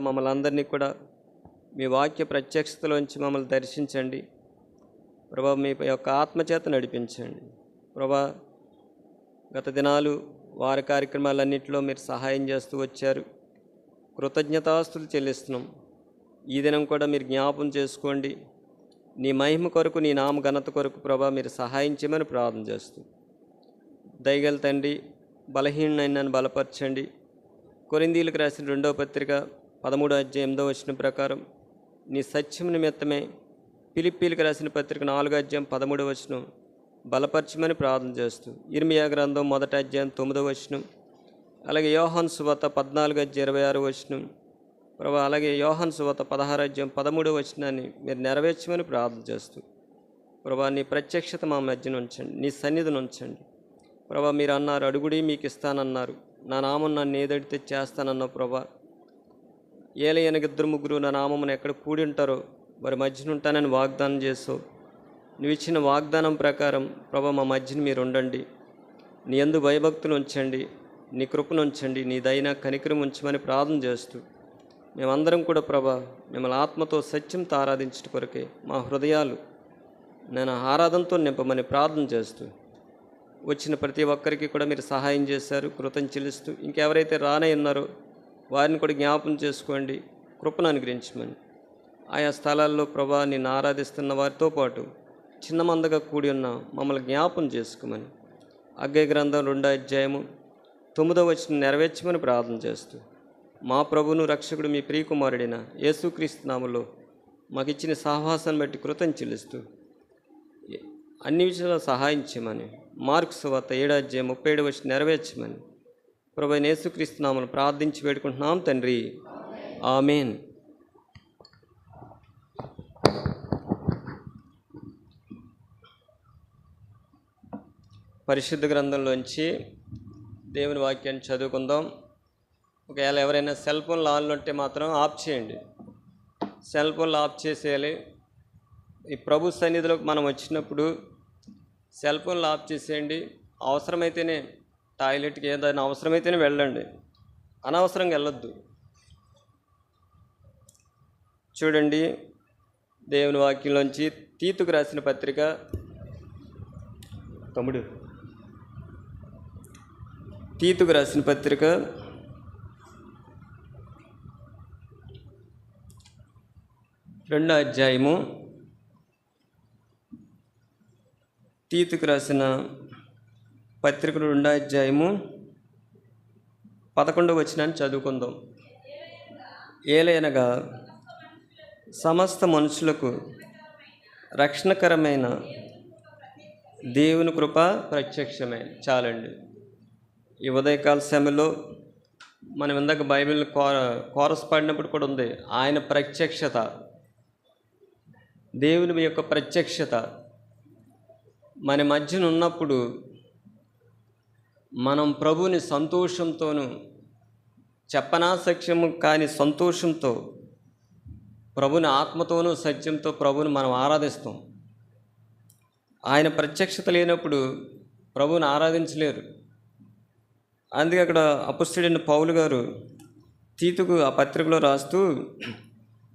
మమ్మల్ని అందరినీ కూడా మీ వాక్య ప్రత్యక్షతలోంచి మమ్మల్ని దర్శించండి ప్రభా. మీ యొక్క ఆత్మచేత నడిపించండి ప్రభా. గత దినాలు వారి కార్యక్రమాలన్నింటిలో మీరు సహాయం చేస్తూ వచ్చారు. కృతజ్ఞతాస్తులు చెల్లిస్తున్నాం. ఈ దినం కూడా మీరు జ్ఞాపం చేసుకోండి. నీ మహిమ కొరకు, నీ నామ ఘనత కొరకు ప్రభా మీరు సహాయం చేయమని ప్రార్థన చేస్తూ, దయగల తండ్రి బలహీనైన నన్ను బలపరచండి. కొరింథీయులకు రాసిన 2వ పత్రిక 13:8 ప్రకారం నీ సత్యం నిమిత్తమే ఫిలిప్పీలకు రాసిన పత్రిక 4:13 బలపరచమని ప్రార్థన చేస్తూ, ఇర్మియా గ్రంథం 1:9 అలాగే యోహాను సువార్త 14:26 ప్రభా, అలాగే యోహాను సువార్త 16:13 మీరు నెరవేర్చమని ప్రార్థన చేస్తూ ప్రభా నీ ప్రత్యక్షత మా మధ్యన ఉంచండి, నీ సన్నిధిని ఉంచండి ప్రభా. మీరు అన్నారు, అడుగుడి మీకు ఇస్తానన్నారు, నా నామం నన్ను ఏదడితే చేస్తానన్నావు ప్రభా. ఏలయనగా 2-3 నా నామమును ఎక్కడ కూడి ఉంటారో వారి మధ్యన ఉంటానని వాగ్దానం చేసావు. నువ్వు ఇచ్చిన వాగ్దానం ప్రకారం ప్రభా మా మధ్యన మీరు ఉండండి. నీ యందు భయభక్తులు ఉంచండి, నీ కృపను ఉంచండి, నీ దయన కనికరం ఉంచమని ప్రార్థన చేస్తూ మేమందరం కూడా ప్రభా మిమ్మల్ని ఆత్మతో సత్యంతో ఆరాధించట కొరకే మా హృదయాలు నేను ఆరాధనతో నింపమని ప్రార్థన చేస్తూ, వచ్చిన ప్రతి ఒక్కరికి కూడా మీరు సహాయం చేశారు. కృతజ్ఞతలు చెల్లిస్తూ ఇంకెవరైతే రానే ఉన్నారో వారిని కూడా జ్ఞాపం చేసుకోండి, కృపను అనుగ్రహించమని. ఆయా స్థలాల్లో ప్రభా నిన్ను ఆరాధిస్తున్న వారితో పాటు చిన్న మందగా కూడి ఉన్న మమ్మల్ని జ్ఞాపం చేసుకోమని హగ్గై గ్రంథం 2:9 నెరవేర్చమని ప్రార్థన చేస్తూ, మా ప్రభువును రక్షకుడు మీ ప్రియకుమారుడైన యేసుక్రీస్తు నామములో మాకు ఇచ్చిన సహవాసాన్ని బట్టి కృతజ్ఞతలు చెల్లిస్తూ అన్ని విషయాల్లో సహాయం చేయమని మార్కు సువార్త 7:37 నెరవేర్చమని ప్రభు యేసుక్రీస్తు నామములో ప్రార్థించి వేడుకుంటున్నాం తండ్రి, ఆమేన్. పరిశుద్ధ గ్రంథంలోంచి దేవుని వాక్యాన్ని చదువుకుందాం. ఒకవేళ ఎవరైనా సెల్ ఫోన్లు ఆన్లో ఉంటే మాత్రం ఆఫ్ చేయండి, సెల్ ఫోన్లు ఆఫ్ చేసేయాలి. ఈ ప్రభు సన్నిధిలోకి మనం వచ్చినప్పుడు సెల్ ఫోన్లు ఆఫ్ చేసేయండి. అవసరమైతేనే టాయిలెట్కి ఏదైనా అవసరమైతేనే వెళ్ళండి, అనవసరంగా వెళ్ళొద్దు. చూడండి దేవుని వాక్యంలోంచి తీతుకు రాసిన పత్రిక తీతుకు రాసిన పత్రిక 2వ అధ్యాయము, తీతుకు రాసిన పత్రిక 2వ అధ్యాయము 11 చదువుకుందాం. ఏలయనగా సమస్త మనుషులకు రక్షణకరమైన దేవుని కృప ప్రత్యక్షమే. చాలండి. ఈ ఉదయకాల సమయంలో మనం ఇందాక బైబిల్ కోరస్ పాడినప్పుడు కూడా ఉంది, ఆయన ప్రత్యక్షత, దేవుని యొక్క ప్రత్యక్షత మన మధ్యన ఉన్నప్పుడు మనం ప్రభుని సంతోషంతోనూ చెప్పనాసక్ష్యము కాని సంతోషంతో ప్రభుని ఆత్మతోనూ సత్యంతో ప్రభుని మనం ఆరాధిస్తాం. ఆయన ప్రత్యక్షత లేనప్పుడు ప్రభుని ఆరాధించలేరు. అందుకే అక్కడ అపొస్తలుడైన పౌలు గారు తీతుకు ఆ పత్రికలో రాస్తూ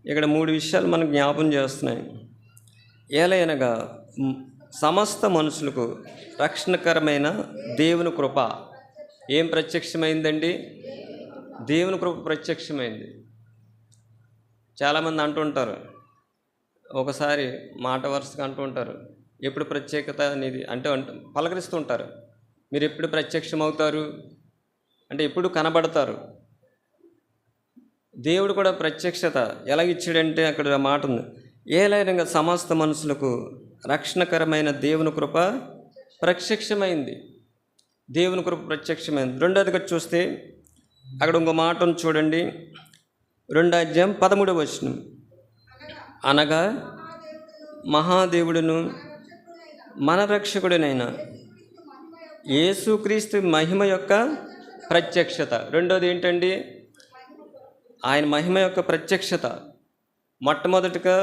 ఇక్కడ 3 విషయాలు మనకు జ్ఞాపం చేస్తున్నాయి. ఏలయనగా సమస్త మనుషులకు రక్షణకరమైన దేవుని కృప ఏం ప్రత్యక్షమైందండి? దేవుని కృప ప్రత్యక్షమైంది. చాలామంది అంటుంటారు, ఒకసారి మాట వరుసగా అంటూ ఉంటారు, ఎప్పుడు ప్రత్యేకత అనేది అంటే పలకరిస్తూ ఉంటారు. మీరు ఎప్పుడు ప్రత్యక్షమవుతారు అంటే ఎప్పుడు కనబడతారు. దేవుడు కూడా ప్రత్యక్షత ఎలాగిచ్చాడంటే అక్కడ మాట ఉంది, ఏలైనా సమస్త మనుషులకు రక్షణకరమైన దేవుని కృప ప్రత్యక్షమైంది. దేవుని కృప ప్రత్యక్షమైంది. 2వదిగా చూస్తే అక్కడ ఇంకో మాటను చూడండి, 2:13 అనగా మహాదేవుడును మన రక్షకుడినైన యేసుక్రీస్తు మహిమ యొక్క ప్రత్యక్షత. 2వది ఏంటండి? ఆయన మహిమ యొక్క ప్రత్యక్షత. మొట్టమొదటిగా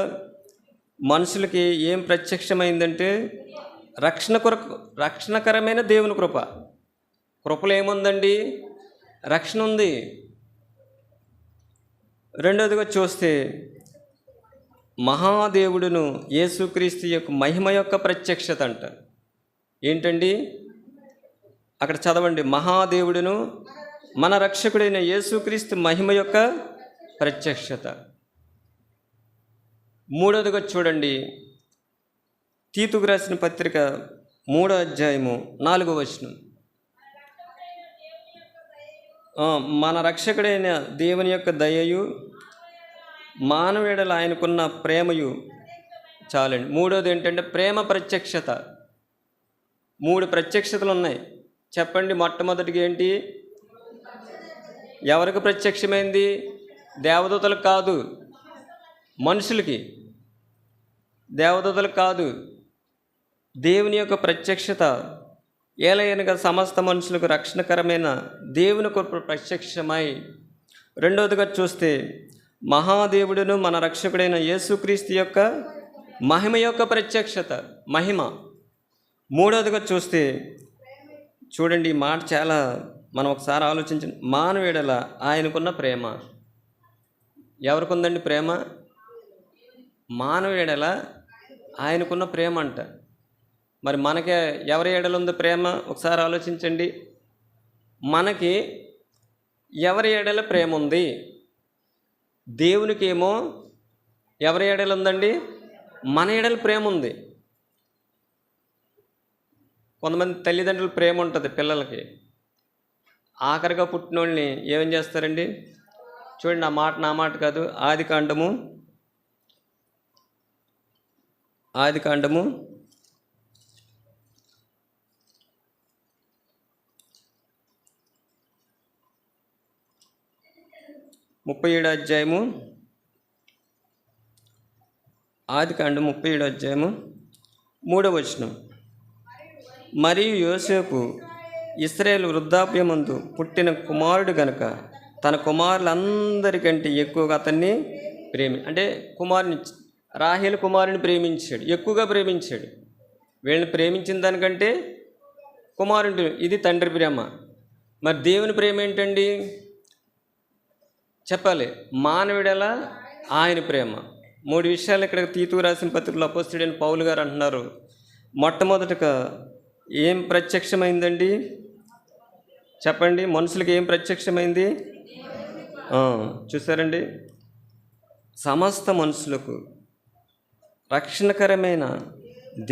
మనుషులకి ఏం ప్రత్యక్షమైందంటే రక్షణకరమైన దేవుని కృప. కృపలో ఏముందండి? రక్షణ ఉంది. రెండోదిగా చూస్తే మహాదేవుడును యేసుక్రీస్తు యొక్క మహిమ యొక్క ప్రత్యక్షత అంట. ఏంటండి అక్కడ చదవండి. మహాదేవుడును మన రక్షకుడైన యేసుక్రీస్తు మహిమ యొక్క ప్రత్యక్షత. మూడోదిగా చూడండి, తీతుకు రాసిన పత్రిక 3వ అధ్యాయము 4వ వచనం. మన రక్షకుడైన దేవుని యొక్క దయయు మానవుడల ఆయనకున్న ప్రేమయు చాలండి. మూడోది ఏంటంటే ప్రేమ ప్రత్యక్షత. 3 ప్రత్యక్షతలు ఉన్నాయి. చెప్పండి. మొట్టమొదటిగా ఏంటి? ఎవరికి ప్రత్యక్షమైంది? దేవదూతలకు కాదు, మనుషులకి. దేవదూతలకు కాదు, దేవుని యొక్క ప్రత్యక్షత ఏలయనగా సమస్త మనుషులకు రక్షణకరమైన దేవుని కృప ప్రత్యక్షమై. రెండవదిగా చూస్తే మహాదేవుడును మన రక్షకుడైన యేసుక్రీస్తు యొక్క మహిమ యొక్క ప్రత్యక్షత, మహిమ. మూడవదిగా చూస్తే చూడండి, ఈ మాట చాలా మనం ఒకసారి ఆలోచించండి. మానవుడల ఆయనకున్న ప్రేమ. ఎవరికి ఉందండి ప్రేమ? మానవుడల ఆయనకున్న ప్రేమ అంట. మరి మనకే ఎవరి ఎడల ఉంది ప్రేమ? ఒకసారి ఆలోచించండి. మనకి ఎవరి ఎడల ప్రేమ ఉంది? దేవునికి ఏమో ఎవరి ఎడల ఉందండి? మన ఎడల ప్రేమ ఉంది. కొంతమంది తల్లిదండ్రుల ప్రేమ ఉంటుంది పిల్లలకి. ఆఖరిగా పుట్టిన వాళ్ళని ఏం చేస్తారండి? చూడండి, నా మాట కాదు. ఆదికాండము 37వ అధ్యాయము, ఆదికాండం 37వ అధ్యాయము 3వ వచనం. మరియు యోసేపు ఇశ్రాయేలు వృద్ధాప్యమందు పుట్టిన కుమారుడు గనుక తన కుమారులందరికంటే ఎక్కువగా అతన్ని అంటే కుమారుని, రాహేలు కుమారుని ప్రేమించాడు, ఎక్కువగా ప్రేమించాడు. వీళ్ళని ప్రేమించిన దానికంటే కుమారుడు, ఇది తండ్రి ప్రేమ. మరి దేవుని ప్రేమ ఏంటండి చెప్పాలి? మానవుడెలా ఆయన ప్రేమ. 3 విషయాలు ఇక్కడ తీతుకు రాసిన పత్రికలో అపోస్తలుడైన పౌలు గారు అంటున్నారు. మొట్టమొదటగా ఏం ప్రత్యక్షమైందండి చెప్పండి? మనుషులకి ఏం ప్రత్యక్షమైంది? చూసారండి, సమస్త మనుషులకు రక్షణకరమైన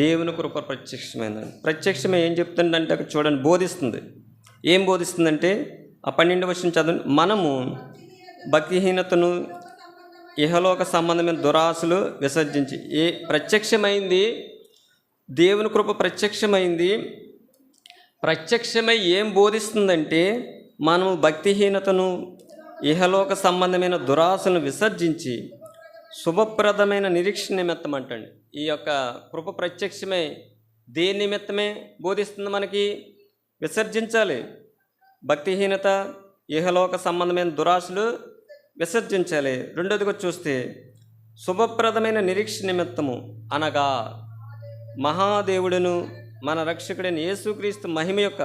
దేవుని కృప ప్రత్యక్షమైందండి. ప్రత్యక్షమే ఏం చెప్తుందంటే అక్కడ చూడండి, బోధిస్తుంది. ఏం బోధిస్తుందంటే ఆ 12వ వచనం చదవండి. మనము భక్తిహీనతను, ఇహలోక సంబంధమైన దురాశలు విసర్జించి. ప్రత్యక్షమైంది దేవుని కృప ప్రత్యక్షమైంది. ప్రత్యక్షమై ఏం బోధిస్తుందంటే మనము భక్తిహీనతను, ఇహలోక సంబంధమైన దురాశలను విసర్జించి శుభప్రదమైన నిరీక్షణ నిమిత్తం అంటండి. ఈ యొక్క కృప ప్రత్యక్షమై దేని నిమిత్తమే బోధిస్తుంది? మనకి విసర్జించాలి. భక్తిహీనత, ఇహలోక సంబంధమైన దురాశలు విసర్జించాలి. రెండోదిగా చూస్తే శుభప్రదమైన నిరీక్షణ నిమిత్తము, అనగా మహాదేవుడును మన రక్షకుడైన యేసుక్రీస్తు మహిమ యొక్క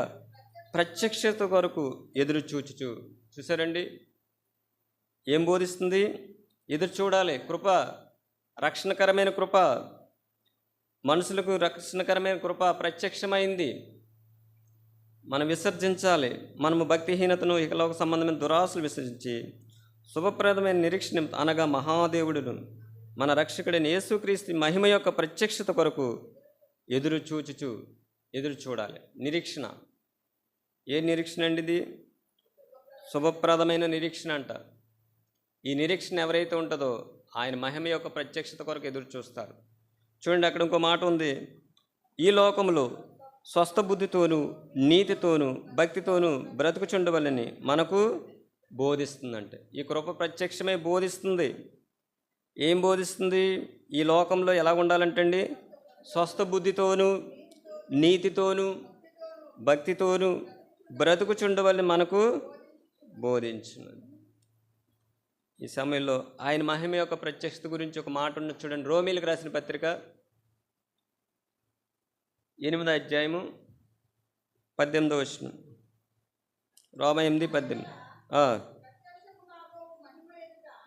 ప్రత్యక్షత కొరకు ఎదురు చూసారండి? ఏం బోధిస్తుంది? ఎదురు చూడాలి. కృప, రక్షణకరమైన కృప, మనుషులకు రక్షణకరమైన కృప ప్రత్యక్షమైంది. మనం విసర్జించాలి. మనము భక్తిహీనతను, ఇహలోక సంబంధమైన దురాశలు విసర్జించి శుభప్రదమైన నిరీక్షణ, అనగా మహాదేవుడును మన రక్షకుడైన యేసుక్రీస్తు మహిమ యొక్క ప్రత్యక్షత కొరకు ఎదురు చూడాలి. నిరీక్షణ. ఏ నిరీక్షణ అండి ఇది? శుభప్రదమైన నిరీక్షణ అంట. ఈ నిరీక్షణ ఎవరైతే ఉంటుందో ఆయన మహిమ యొక్క ప్రత్యక్షత కొరకు ఎదురు చూస్తారు. చూడండి, అక్కడ ఇంకో మాట ఉంది. ఈ లోకంలో స్వస్థ బుద్ధితోనూ, నీతితోనూ, భక్తితోనూ బ్రతుకుచుండవలని మనకు బోధిస్తుందంటే. ఈ కృప ప్రత్యక్షమే బోధిస్తుంది. ఏం బోధిస్తుంది? ఈ లోకంలో ఎలా ఉండాలంటండి? స్వస్థ బుద్ధితోనూ, నీతితోనూ, భక్తితోనూ బ్రతుకుచుండవలని మనకు బోధించున్నది. ఈ సమయంలో ఆయన మహిమ యొక్క ప్రత్యక్షత గురించి ఒక మాట ఉన్న చూడండి. రోమీలకు రాసిన పత్రిక 8వ అధ్యాయము 18వ వచనం. రోమ 8:18.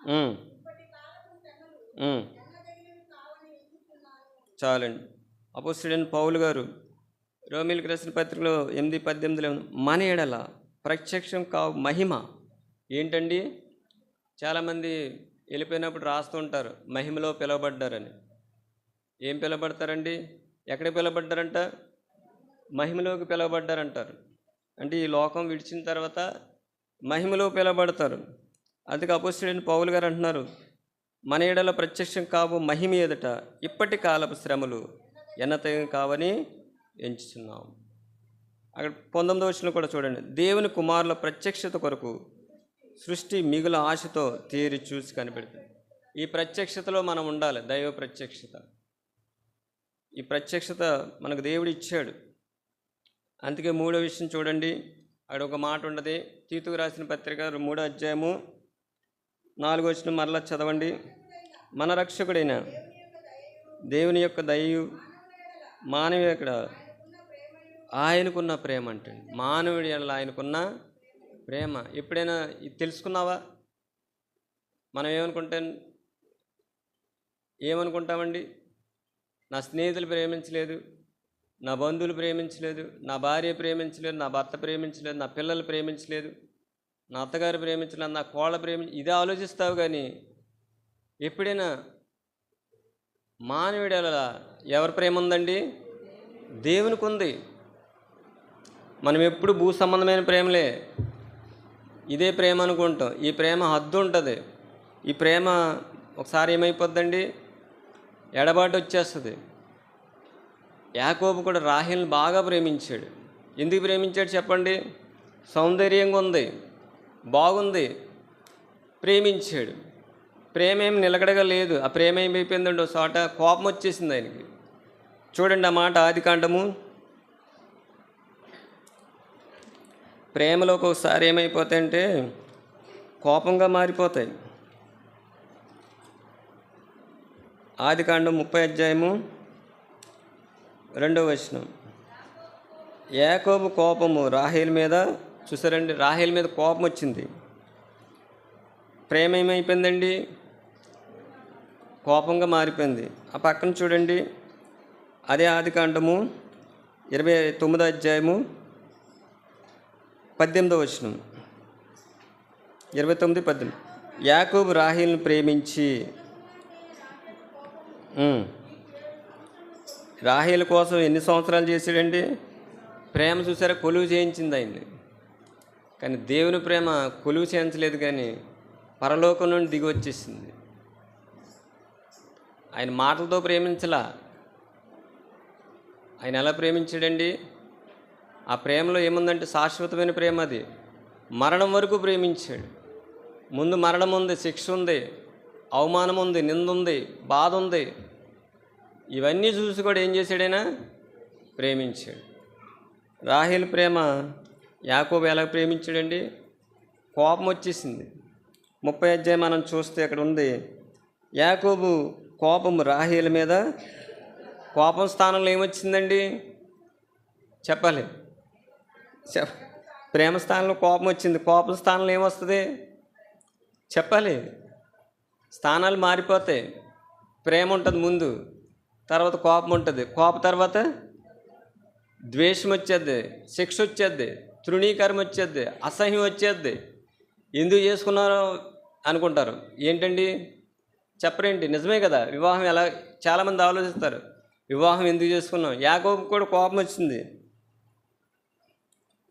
ఉమ్, ఉమ్. చాలండి. అపోస్తలుడైన పౌలు గారు రోమీయులకు రాసిన పత్రికలో 8:18 మన ఎడల ప్రత్యక్షం కావు మహిమ ఏంటండి? చాలామంది వెళ్ళిపోయినప్పుడు రాస్తూ ఉంటారు మహిమలో పిలువబడ్డారని. ఏం పిలువబడతారండి? ఎక్కడ పిలువబడ్డారంట? మహిమలోకి పిలువబడ్డారంటారు. అంటే ఈ లోకం విడిచిన తర్వాత మహిమలో పిలువబడతారు. అందుకే అపోస్తలుడైన పౌలు గారు అంటున్నారు, మన ఎడల ప్రత్యక్షం కావు మహిమ ఎదుట ఇప్పటి కాలపు శ్రమలు ఎన్నతగిన కావని ఎంచుచున్నాం. అక్కడ 19వ వచనం కూడా చూడండి. దేవుని కుమారుల ప్రత్యక్షత కొరకు సృష్టి మిగుల ఆశతో తీరి చూసి కనిపెడుతుంది. ఈ ప్రత్యక్షతలో మనం ఉండాలి. దైవ ప్రత్యక్షత. ఈ ప్రత్యక్షత మనకు దేవుడు ఇచ్చాడు. అందుకే 3వ విషయం చూడండి. అక్కడ ఒక మాట ఉన్నది. తీతుకు రాసిన పత్రిక 3వ అధ్యాయము 4వ వచనం మరలా చదవండి. మన రక్షకుడైన దేవుని యొక్క దయయు మానవుడి ఇక్కడ ఆయనకున్న ప్రేమ అంటే, మానవుడి ఎడల ఆయనకున్న ప్రేమ. ఎప్పుడైనా ఇది తెలుసుకున్నావా? మనం ఏమనుకుంటామండి? నా స్నేహితులు ప్రేమించలేదు, నా బంధువులు ప్రేమించలేదు, నా భార్య ప్రేమించలేదు, నా భర్త ప్రేమించలేదు, నా పిల్లలు ప్రేమించలేదు, నా అత్తగారు ప్రేమించలేదు, నా కోళ్ళ ఇదే ఆలోచిస్తావు. కానీ ఎప్పుడైనా మానవుడి ఎడల ఎవరి ప్రేమ ఉందండి? దేవునికి ఉంది. మనం ఎప్పుడు భూ సంబంధమైన ప్రేమలే, ఇదే ప్రేమ అనుకుంటాం. ఈ ప్రేమ హద్దు ఉంటుంది. ఈ ప్రేమ ఒకసారి ఏమైపోద్దండి? ఎడబాటు వచ్చేస్తుంది. యాకోబు కూడా రాహేలుని బాగా ప్రేమించాడు. ఎందుకు ప్రేమించాడు చెప్పండి? సౌందర్యంగా ఉంది, బాగుంది, ప్రేమించాడు. ప్రేమ ఏమి నిలకడగా లేదు. ఆ ప్రేమ ఏమైపోయిందండి? ఒక చోట కోపం వచ్చేసింది ఆయనకి. చూడండి ఆ మాట, ఆదికాండము. ప్రేమలోకి ఒకసారి ఏమైపోతాయంటే కోపంగా మారిపోతాయి. ఆదికాండం 30వ అధ్యాయము 2వ వచనం. యాకోబు కోపము రాహేలు మీద, చూసారండి, రాహేలు మీద కోపం వచ్చింది. ప్రేమ ఏమైపోయిందండి? కోపంగా మారిపోయింది. ఆ పక్కన చూడండి, అదే ఆదికాండము 29వ అధ్యాయము 18వ వచనం. 29:18. యాకోబు రాహేలును ప్రేమించి, రాహేలు కోసం ఎన్ని సంవత్సరాలు చేశాడండి? ప్రేమ చూసారా, కొలువు చేయించింది ఆయన్ని. కానీ దేవుని ప్రేమ కొలువు చేయించలేదు, కానీ పరలోకం నుండి దిగి వచ్చేసింది. ఆయన మాటలతో ప్రేమించలా. ఆయన ఎలా ప్రేమించాడండి? ఆ ప్రేమలో ఏముందంటే శాశ్వతమైన ప్రేమ. అది మరణం వరకు ప్రేమించాడు. ముందు మరణం ఉంది, శిక్ష ఉంది, అవమానం ఉంది, నింద ఉంది, బాధ ఉంది. ఇవన్నీ చూసి కూడా ఏం చేశాడైనా? ప్రేమించాడు. రాహేలు ప్రేమ యాకోబు ఎలా ప్రేమించాడండి? కోపం వచ్చేసింది. 30వ అధ్యాయం మనం చూస్తే అక్కడ ఉంది, యాకోబు కోపము రాహేలు మీద. కోపం స్థానంలో ఏమొచ్చిందండి? చెప్పాలి. ప్రేమ స్థానంలో కోపం వచ్చింది. కోపం స్థానంలో ఏమొస్తుంది? చెప్పాలి. స్థానాలు మారిపోతాయి. ప్రేమ ఉంటుంది ముందు, తర్వాత కోపం ఉంటుంది, కోపం తర్వాత ద్వేషం వచ్చేద్ది, శిక్ష వచ్చేద్ది, తృణీకరం వచ్చేద్ది, అసహ్యం వచ్చేద్ది. ఎందుకు చేసుకున్నారో అనుకుంటారు. ఏంటండి? చెప్పరేంటి? నిజమే కదా. వివాహం ఎలా, చాలామంది ఆలోచిస్తారు, వివాహం ఎందుకు చేసుకున్నాం? యాకోబు కూడా కోపం వచ్చింది.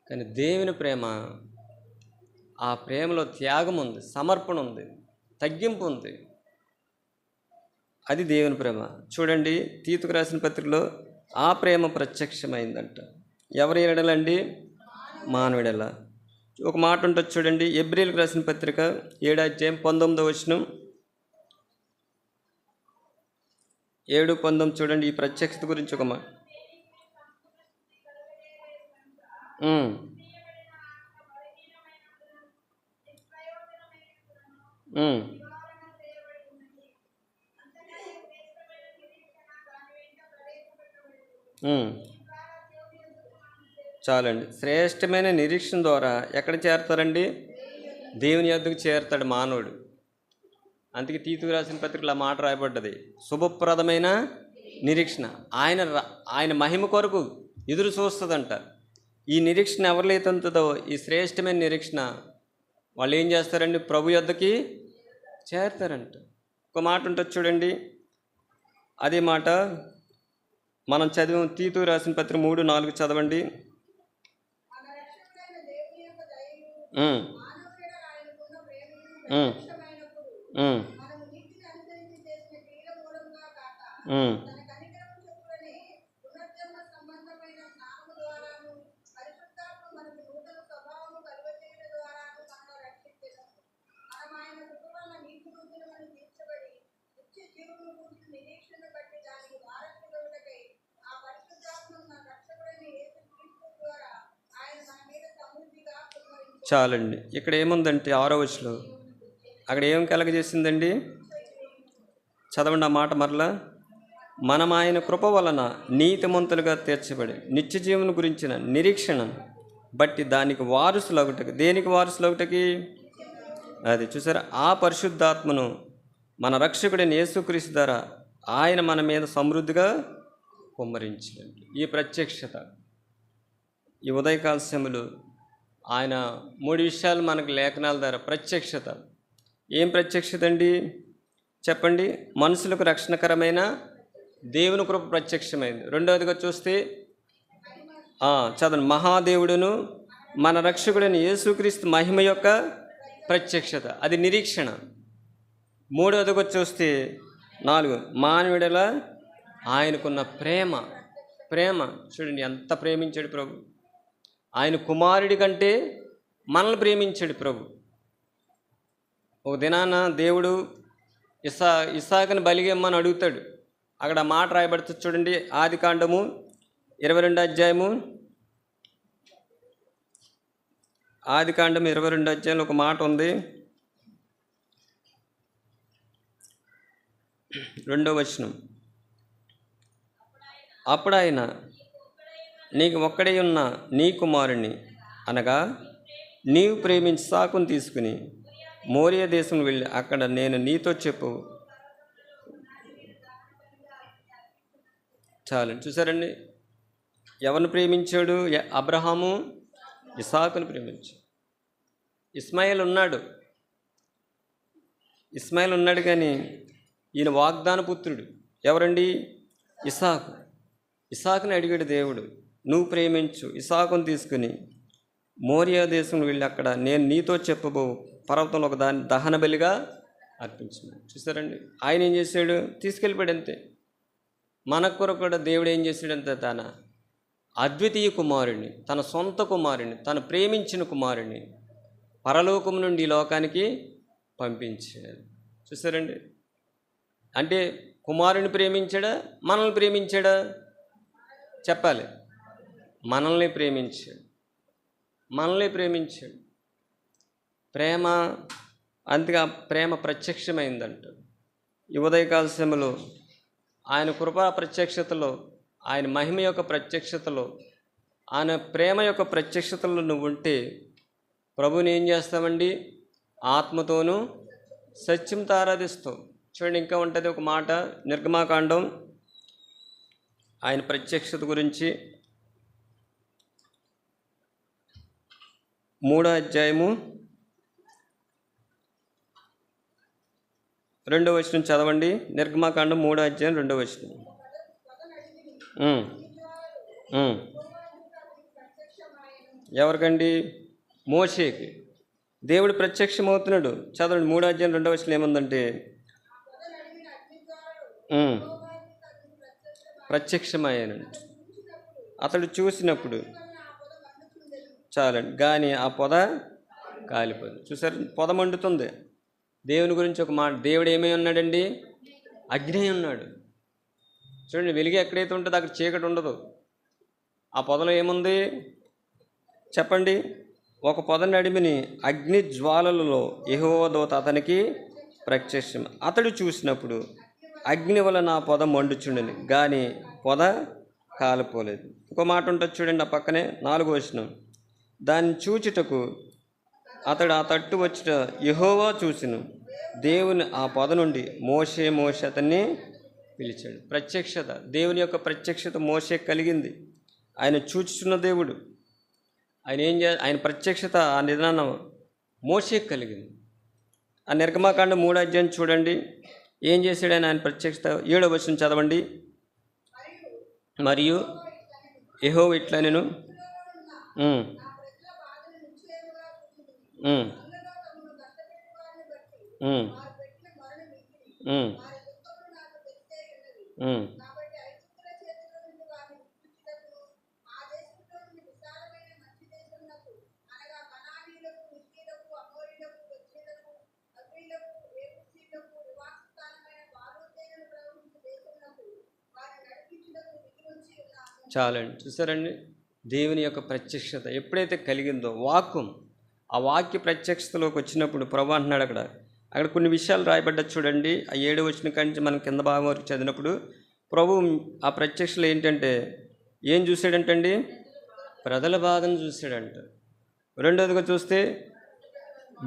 కానీ దేవుని ప్రేమ, ఆ ప్రేమలో త్యాగం ఉంది, సమర్పణ ఉంది, తగ్గింపు ఉంది. అది దేవుని ప్రేమ. చూడండి, తీతుకు రాసిన పత్రికలో ఆ ప్రేమ ప్రత్యక్షమైందంట. ఎవరి ఎడలండి? మానవుడెల. ఒక మాట ఉంటుంది చూడండి, ఎబ్రీయులకు రాసిన పత్రిక 7వ అధ్యాయం 19వ వచనం. 7:19 చూడండి. ఈ ప్రత్యక్షత గురించి ఒక మాట. చాలండి. శ్రేష్టమైన నిరీక్షణ ద్వారా ఎక్కడ చేరతారండి? దేవుని యొద్దకు చేరుతాడు మానవుడు. అందుకే తీతు రాసిన పత్రికలో ఆ మాట రాయబడ్డది, శుభప్రదమైన నిరీక్షణ. ఆయన మహిమ కొరకు ఎదురు చూస్తుందంట. ఈ నిరీక్షణ ఎవరిలైతే ఉంటుందో, ఈ శ్రేష్టమైన నిరీక్షణ, వాళ్ళు ఏం చేస్తారండి? ప్రభు యొద్దకి చేరుతారంట. ఒక మాట ఉంటుంది చూడండి, అదే మాట మనం చదివాం. తీతు రాసిన పత్రిక 3:4 చదవండి. చాలండి. ఇక్కడ ఏముందంటే 6వ వచనంలో అక్కడ ఏం కలగజేసిందండి? చదవండి ఆ మాట మరలా. మనం ఆయన కృప వలన నీతిమంతులుగా తీర్చబడి నిత్య జీవన గురించిన నిరీక్షణ బట్టి దానికి వారసులగుటకి. దేనికి వారసులగుటకి? అది చూసారా, ఆ పరిశుద్ధాత్మను మన రక్షకుడైన యేసుక్రీస్తు ద్వారా ఆయన మన మీద సమృద్ధిగా కుమ్మరించండి. ఈ ప్రత్యక్షత ఈ ఉదయకాల సమయంలో ఆయన 3 విషయాలు మనకు లేఖనాల ద్వారా ప్రత్యక్షత. ఏం ప్రత్యక్షత అండి చెప్పండి? మనుషులకు రక్షణకరమైన దేవుని కృప ప్రత్యక్షమైంది. రెండవదిగా చూస్తే చదవండి, మహాదేవుడును మన రక్షకుడైన యేసుక్రీస్తు మహిమ యొక్క ప్రత్యక్షత, అది నిరీక్షణ. మూడవదిగా చూస్తే 4 మానవుడిలా ఆయనకున్న ప్రేమ చూడండి, ఎంత ప్రేమించాడు ప్రభు. ఆయన కుమారుడి కంటే మనల్ని ప్రేమించాడు ప్రభు. ఒక దినాన దేవుడు ఇస్సాకుని బలిగమ్మని అడుగుతాడు. అక్కడ మాట రాయబడుతుంది చూడండి, ఆదికాండము 22వ అధ్యాయము. ఆదికాండం 22వ అధ్యాయంలో ఒక మాట ఉంది, 2వ వచనం. అప్పుడు ఆయన, నీకు ఒక్కడే ఉన్న నీ కుమారుణ్ణి అనగా నీవు ప్రేమించి ఇస్సాకును తీసుకుని మోరియా దేశం వెళ్ళి అక్కడ నేను నీతో చెప్పు. చాలండి. చూసారండి, ఎవరిని ప్రేమించాడు? అబ్రహాము ఇస్సాకును ప్రేమించాడు. ఇస్మాయిల్ ఉన్నాడు కానీ ఈయన వాగ్దాన పుత్రుడు. ఎవరండి? ఇస్సాకుని అడిగాడు దేవుడు, నువ్వు ప్రేమించు, ఇస్సాకును తీసుకుని మోరియా దేశం వెళ్ళి అక్కడ నేను నీతో చెప్పబో పర్వతంలో ఒక దాన్ని దహన బలిగా అర్పించమని. చూసారండి, ఆయన ఏం చేశాడు? తీసుకెళ్ళిపోయాడు అంతే. మన కొరకు కూడా దేవుడు ఏం చేశాడంతే, తన అద్వితీయ కుమారుడిని, తన సొంత కుమారుడిని, తను ప్రేమించిన కుమారుడిని పరలోకం నుండి ఈ లోకానికి పంపించాడు. చూసారండి, అంటే కుమారుని ప్రేమించాడా, మనల్ని ప్రేమించాడా? చెప్పాలి. మనల్ని ప్రేమించాడు. ప్రేమ, అంతగా ప్రేమ ప్రత్యక్షమైందంట. ఈ ఉదయకాల సమయంలో ఆయన కృపా ప్రత్యక్షతలో, ఆయన మహిమ యొక్క ప్రత్యక్షతలో, ఆయన ప్రేమ యొక్క ప్రత్యక్షతలో నువ్వు ఉంటే ప్రభుని ఏం చేస్తామండి? ఆత్మతోనూ సత్యంతో ఆరాధిస్తావు. చూడండి, ఇంకా ఉంటుంది ఒక మాట, నిర్గమాకాండం ఆయన ప్రత్యక్షత గురించి 3వ అధ్యాయము 2వ వచనం చదవండి. నిర్గమాకాండం 3వ అధ్యాయం 2వ వచనం. ఎవరికండి? మోషేకి దేవుడు ప్రత్యక్షమవుతున్నాడు. చదవండి, 3వ అధ్యాయం 2వ వచనం ఏముందంటే, ప్రత్యక్షమయ్యానంట. అతడు చూసినప్పుడు చాలండి, కానీ ఆ పొద కాలిపోయింది. చూసారు, పొద మండుతుంది. దేవుని గురించి ఒక మాట, దేవుడు ఏమై ఉన్నాడండి? అగ్ని ఉన్నాడు. చూడండి, వెలుగు ఎక్కడైతే ఉంటుందో అక్కడ చీకటి ఉండదు. ఆ పొదలో ఏముంది చెప్పండి? ఒక పొద నడిమిని అగ్ని జ్వాలలలో యెహోవా దూత అతనికి ప్రత్యక్షం. అతడు చూసినప్పుడు అగ్ని వలన ఆ పొద మండుచుండని, కానీ పొద కాలిపోలేదు. ఇంకో మాట ఉంటుంది చూడండి, ఆ పక్కనే 4వ వచనం. దాన్ని చూచుటకు అతడు ఆ తట్టు వచ్చుట యెహోవా చూసిను, దేవుని ఆ పొద నుండి మోషే అతన్ని పిలిచాడు. ప్రత్యక్షత, దేవుని యొక్క ప్రత్యక్షత మోషే కలిగింది. ఆయన చూచుచున్న దేవుడు, ఆయన ప్రత్యక్షత ఆ నిదానం మోషే కలిగింది. ఆ నిర్గమాకాండ 3వ అధ్యాయం చూడండి, ఏం చేశాడు ఆయన ప్రత్యక్షత. 7వ వచనం చదవండి. మరియు యెహోవా ఇట్లా నేను చాలండి. చూసారండి, దేవుని యొక్క ప్రత్యక్షత ఎప్పుడైతే కలిగిందో ఆ వాక్య ప్రత్యక్షతలోకి వచ్చినప్పుడు ప్రభు అంటున్నాడు అక్కడ కొన్ని విషయాలు రాయబడ్డది చూడండి. ఆ 7వ వచనం కంటే మనం కింద భాగం వరకు చదివినప్పుడు ప్రభు ఆ ప్రత్యక్షలు ఏంటంటే ఏం చూశాడంటండి, ప్రజల బాధను చూశాడంట. రెండోదిగా చూస్తే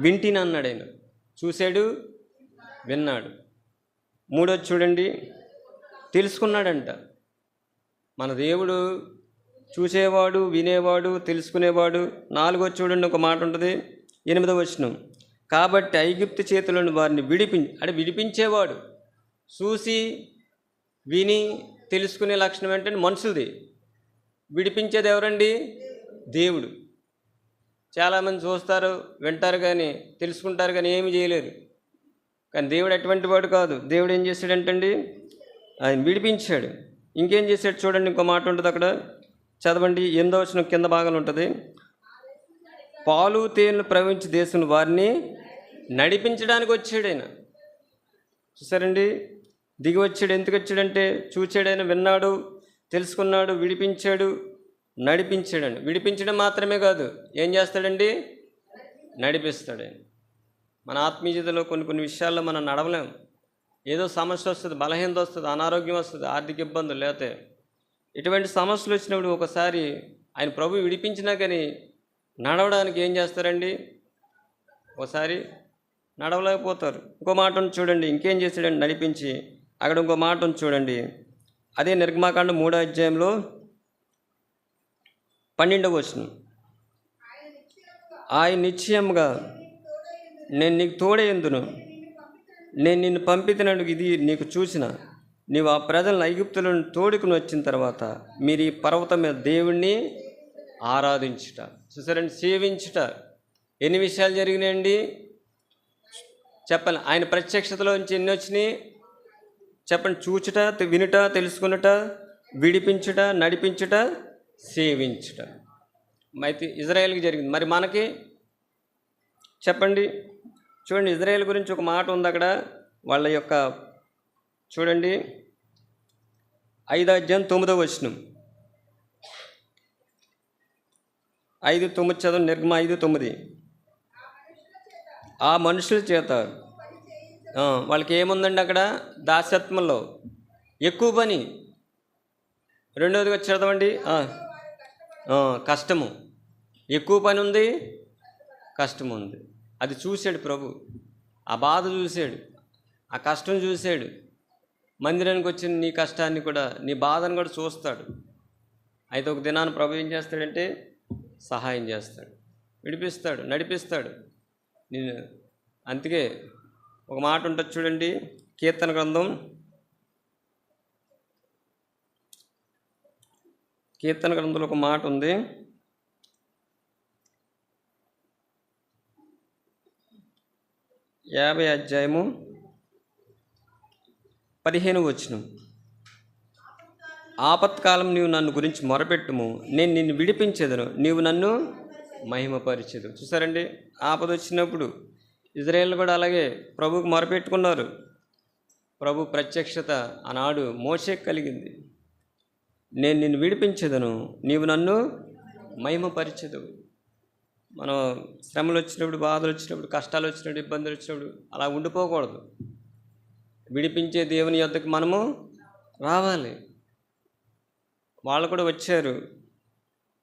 వింటిని అన్నాడు, ఆయన చూశాడు, విన్నాడు. మూడోది చూడండి, తెలుసుకున్నాడంట. మన దేవుడు చూసేవాడు, వినేవాడు, తెలుసుకునేవాడు. 4వ చూడండి, ఒక మాట ఉంటుంది, 8వ వచనం. కాబట్టి ఐగుప్తు చేతులను వారిని విడిపించేవాడు. చూసి విని తెలుసుకునే లక్షణం ఏంటంటే మనుషులది. విడిపించేది ఎవరండి? దేవుడు. చాలామంది చూస్తారు, వింటారు, కానీ తెలుసుకుంటారు, కానీ ఏమి చేయలేరు. కానీ దేవుడు అటువంటి వాడు కాదు. దేవుడు ఏం చేశాడంటండి, ఆయన విడిపించాడు. ఇంకేం చేశాడు చూడండి, ఇంకో మాట ఉంటుంది అక్కడ, చదవండి. 8వ వచనం కింద భాగంలో ఉంటుంది. పాలు తేనెలు ప్రవహించి దేశం వారిని నడిపించడానికి వచ్చాడు ఆయన. చూసారండి, దిగి వచ్చాడు. ఎందుకు వచ్చాడంటే చూచాడు, ఆయన విన్నాడు, తెలుసుకున్నాడు, విడిపించాడు, నడిపించాడండి. విడిపించడం మాత్రమే కాదు, ఏం చేస్తాడండి, నడిపిస్తాడు ఆయన. మన ఆత్మీయతలో కొన్ని విషయాల్లో మనం నడవలేం. ఏదో సమస్య వస్తుంది, బలహీనత వస్తుంది, అనారోగ్యం వస్తుంది, ఆర్థిక ఇబ్బందులు, లేకపోతే ఇటువంటి సమస్యలు వచ్చినప్పుడు ఒకసారి ఆయన ప్రభు విడిపించినా కానీ నడవడానికి ఏం చేస్తారండి, ఒకసారి నడవలేకపోతారు. ఇంకో మాటను చూడండి, ఇంకేం చేశాడండి, నడిపించి. అక్కడ ఇంకో మాటను చూడండి, అదే నిర్గమాకాండ 3వ అధ్యాయంలో 12వ వచనం. ఆయన నిశ్చయముగా నేను నీకు తోడేయందును, నేను నిన్ను పంపితేనడు ఇది నీకు చూసిన. నీవు ఆ ప్రజలను ఐగుప్తులను తోడుకుని వచ్చిన తర్వాత మీరు ఈ పర్వతం మీద దేవుణ్ణి ఆరాధించుట. చూసారండి, సేవించుట. ఎన్ని విషయాలు జరిగినాయండి చెప్పండి. ఆయన ప్రత్యక్షతలోంచి ఎన్ని వచ్చినాయి చెప్పండి. చూచుట, వినుట, తెలుసుకునుట, విడిపించుట, నడిపించుట, సేవించుట. అయితే ఇజ్రాయేల్కి జరిగింది. మరి మనకి చెప్పండి. చూడండి, ఇజ్రాయేల్ గురించి ఒక మాట ఉంది అక్కడ. వాళ్ళ యొక్క చూడండి 5వ అధ్యాయం 9వ వచనం. 5:9 చదవండి. నిర్గమ 5:9. ఆ మనుషుల చేత వాళ్ళకి ఏముందండి అక్కడ, దాసత్వంలో ఎక్కువ పని. రెండవదిగా చదవండి, కష్టము. ఎక్కువ పని ఉంది, కష్టం ఉంది. అది చూశాడు ప్రభు. ఆ బాధ చూశాడు, ఆ కష్టం చూశాడు. మందిరానికి వచ్చిన నీ కష్టాన్ని కూడా, నీ బాధను కూడా చూస్తాడు. అయితే ఒక దినాన్ని ప్రభు ఏం చేస్తాడంటే సహాయం చేస్తాడు, విడిపిస్తాడు, నడిపిస్తాడు నేను. అందుకే ఒక మాట ఉంటుంది చూడండి, కీర్తన గ్రంథంలో ఒక మాట ఉంది. యాభై అధ్యాయము 15వ వచనం. ఆపత్కాలం నీవు నన్ను గురించి మొరపెట్టుము, నేను నిన్ను విడిపించేదను, నీవు నన్ను మహిమపరిచెదు. చూసారండి, ఆపద వచ్చినప్పుడు ఇజ్రాయేల్ కూడా అలాగే ప్రభువుకు మొరపెట్టుకున్నారు. ప్రభు ప్రత్యక్షత ఆనాడు మోషేకు కలిగింది. నేను నిన్ను విడిపించేదను, నీవు నన్ను మహిమపరిచెదు. మనం శ్రమలు వచ్చినప్పుడు, బాధలు వచ్చినప్పుడు, కష్టాలు వచ్చినప్పుడు, ఇబ్బందులు వచ్చినప్పుడు అలా ఉండిపోకూడదు. విడిపించే దేవుని యొద్దకు మనము రావాలి. వాళ్ళు కూడా వచ్చారు.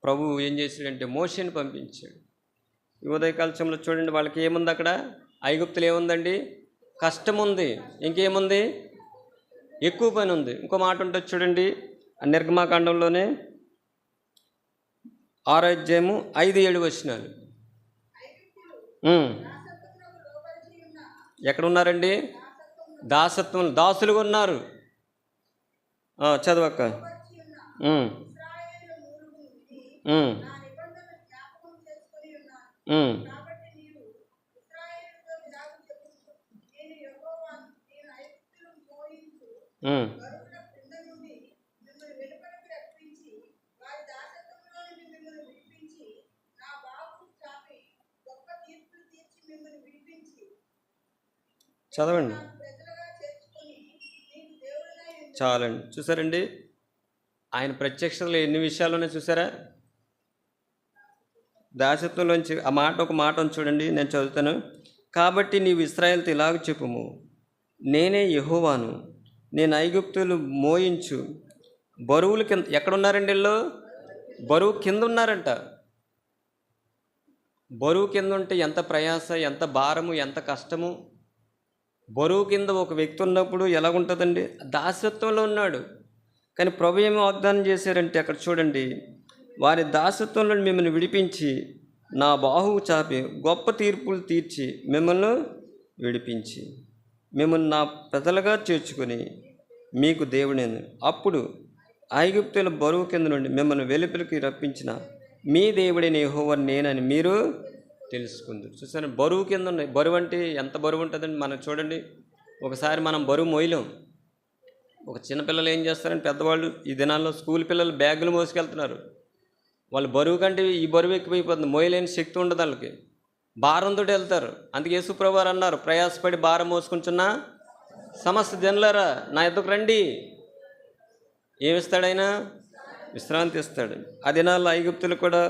ప్రభు ఏం చేశాడంటే మోషేని పంపించాడు. ఈ ఉదయకాల సమయంలో చూడండి, వాళ్ళకి ఏముంది అక్కడ, ఐగుప్తులు ఏముందండి, కష్టం ఉంది, ఇంకేముంది, ఎక్కువ పని ఉంది. ఇంకో మాట ఉంటుంది చూడండి, నిర్గమాకాండంలోనే 6వ అధ్యాయము 5-7 వచనాలు. ఎక్కడ ఉన్నారండి? దాసత్వం, దాసులుగా ఉన్నారు. చదవక్క. చదవండి, చాలండి. చూసారండి ఆయన ప్రత్యక్షతలు ఎన్ని విషయాల్లోనే చూసారా? దాసత్వంలోంచి ఆ మాట, ఒక మాట ఉంది చూడండి, నేను చదువుతాను. కాబట్టి నీవు ఇశ్రాయేలుతో ఇలాగ చెప్పుము, నేనే యెహోవాను, నేను ఐగుప్తులు మోయించు బరువులు కింద. ఎక్కడున్నారండి వీళ్ళు? బరువు కింద ఉన్నారంట. బరువు కింద ఉంటే ఎంత ప్రయాస, ఎంత భారము, ఎంత కష్టము. బరువు కింద ఒక వ్యక్తి ఉన్నప్పుడు ఎలాగుంటుందండి? దాసత్వంలో ఉన్నాడు. కానీ ప్రభు ఏమి వాగ్దానం చేశారంటే అక్కడ చూడండి, వారి దాసత్వంలో మిమ్మల్ని విడిపించి నా బాహువు చాపి గొప్ప తీర్పులు తీర్చి మిమ్మల్ని విడిపించి మిమ్మల్ని నా ప్రజలుగా చేర్చుకొని మీకు దేవుడేను. అప్పుడు ఐగుప్తుల బరువు కింద నుండి మిమ్మల్ని వెలుపలికి రప్పించిన మీ దేవుడైన యెహోవా నేనని మీరు తెలుసుకుంది. చూసాను, బరువు కింద ఉన్నాయి. బరువు అంటే ఎంత బరువు ఉంటుందండి? మనం చూడండి, ఒకసారి మనం బరువు మోయలేం. ఒక చిన్నపిల్లలు ఏం చేస్తారంటే, పెద్దవాళ్ళు ఈ దినాల్లో స్కూల్ పిల్లలు బ్యాగులు మోసుకెళ్తున్నారు. వాళ్ళు బరువు కంటే ఈ బరువు ఎక్కువైపోతుంది, మోయలేని శక్తి ఉండదు వాళ్ళకి, భారంతో వెళ్తారు. అందుకే యేసుప్రభువు వారు అన్నారు, ప్రయాసపడి భారం మోసుకుంటున్న సమస్త జనులారా నా యొద్దకు రండి. ఏమిస్తాడైనా? విశ్రాంతి ఇస్తాడు. ఆ దినాల్లో ఐగుప్తులు కూడా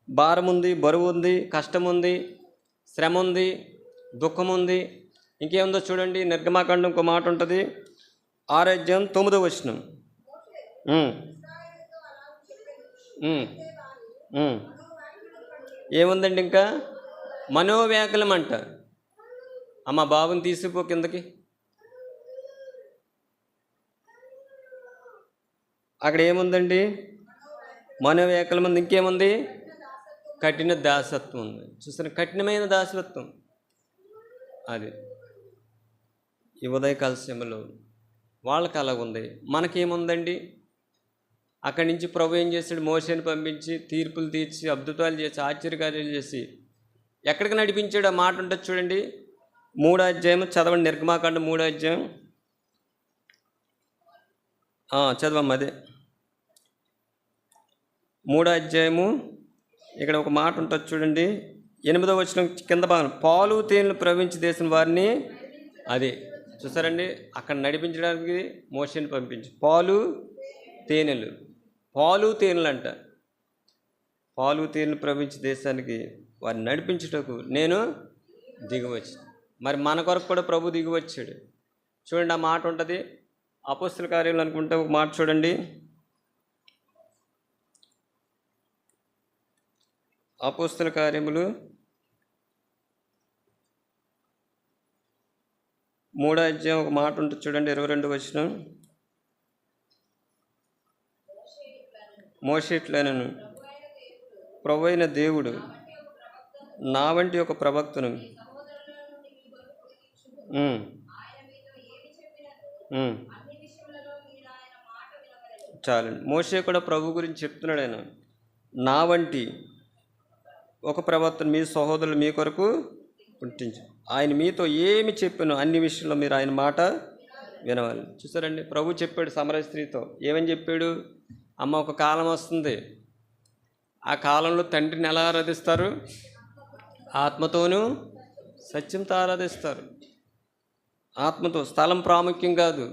భారం ఉంది, బరువు ఉంది, కష్టం ఉంది, శ్రమ ఉంది, దుఃఖం ఉంది. ఇంకేముందో చూడండి, నిర్గమాకాండం ఇంకో మాట ఉంటుంది, 6వ అధ్యాయం 9వ వచనం. ఏముందండి ఇంకా? మనోవ్యాకులం అంట. అమ్మ బాబుని తీసుకుపో కిందకి. అక్కడ ఏముందండి? మనోవ్యాకులం ఉంది. ఇంకేముంది? కఠిన దాసత్వం ఉంది. చూసాను, కఠినమైన దాసత్వం. అది ఈ ఉదయకాల సమయంలో వాళ్ళకి అలాగుంది. మనకేముందండి? అక్కడి నుంచి ప్రభు ఏం చేశాడు? మోషేని పంపించి తీర్పులు తీర్చి అద్భుతాలు చేసి ఆశ్చర్యకార్యాలు చేసి ఎక్కడికి నడిపించాడు? ఆ మాట ఉంటుంది చూడండి, 3వ అధ్యాయం చదవండి. నిర్గమాకాండం 3వ అధ్యాయం చదవమ్మ. అదే 3వ అధ్యాయము. ఇక్కడ ఒక మాట ఉంటుంది చూడండి, 8వ వచనం కింద భాగం, పాలు తేనెలు ప్రవహించి దేశం వారిని. అదే చూసారండి, అక్కడ నడిపించడానికి మోషేని పంపించి పాలు తేనెలు అంట. పాలు తేనెలు ప్రవహించి దేశానికి వారిని నడిపించుటకు నేను దిగివచ్చి. మరి మన కొరకు కూడా ప్రభు దిగివచ్చాడు. చూడండి, ఆ మాట ఉంటుంది అపోస్తల కార్యాలు అనుకుంటే ఒక మాట చూడండి, అపోస్తల కార్యములు 3వ అధ్యాయం ఒక మాట ఉంటుంది చూడండి, 22వ వచనం. మోషే ఇట్లనెను, ప్రభువైన దేవుడు నా వంటి ఒక ప్రవక్తను చాలండి. మోషే కూడా ప్రభు గురించి చెప్తున్నాడు. ఆయన నా వంటి ఒక ప్రవక్తను మీ సహోదరులు మీ కొరకు పుట్టించు, ఆయన మీతో ఏమి చెప్పాను అన్ని విషయంలో మీరు ఆయన మాట వినవాలి. చూసారండి, ప్రభు చెప్పాడు సమరయ స్త్రీతో. ఏమని చెప్పాడు? అమ్మ, ఒక కాలం వస్తుంది, ఆ కాలంలో తండ్రిని ఎలా ఆరాధిస్తారు? ఆత్మతోనూ సత్యంతో ఆరాధిస్తారు. ఆత్మతో. స్థలం ప్రాముఖ్యం కాదు,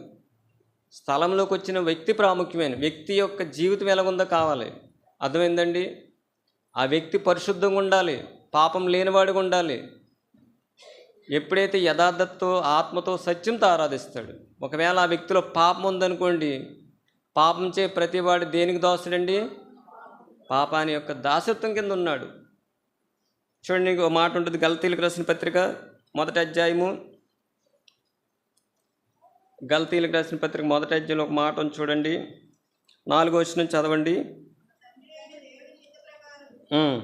స్థలంలోకి వచ్చిన వ్యక్తి ప్రాముఖ్యమైన. వ్యక్తి యొక్క జీవితం ఎలాగుందో కావాలి. అర్థమైందండి? ఆ వ్యక్తి పరిశుద్ధంగా ఉండాలి, పాపం లేనివాడిగా ఉండాలి. ఎప్పుడైతే యథార్థతతో ఆత్మతో సత్యంతో ఆరాధిస్తాడు. ఒకవేళ ఆ వ్యక్తిలో పాపం ఉందనుకోండి, పాపం చే ప్రతివాడు దేనికి దోస్తుడండి? పాపాని యొక్క దాసత్వం కింద ఉన్నాడు. చూడండి, ఒక మాట ఉంటుంది, గలతీయులకు రాసిన పత్రిక 1వ అధ్యాయము గల్తీలకు రాసిన పత్రిక మొదటి అధ్యాయంలో ఒక మాట ఉంది చూడండి, 4వ వచనం చదవండి. ఉమ్,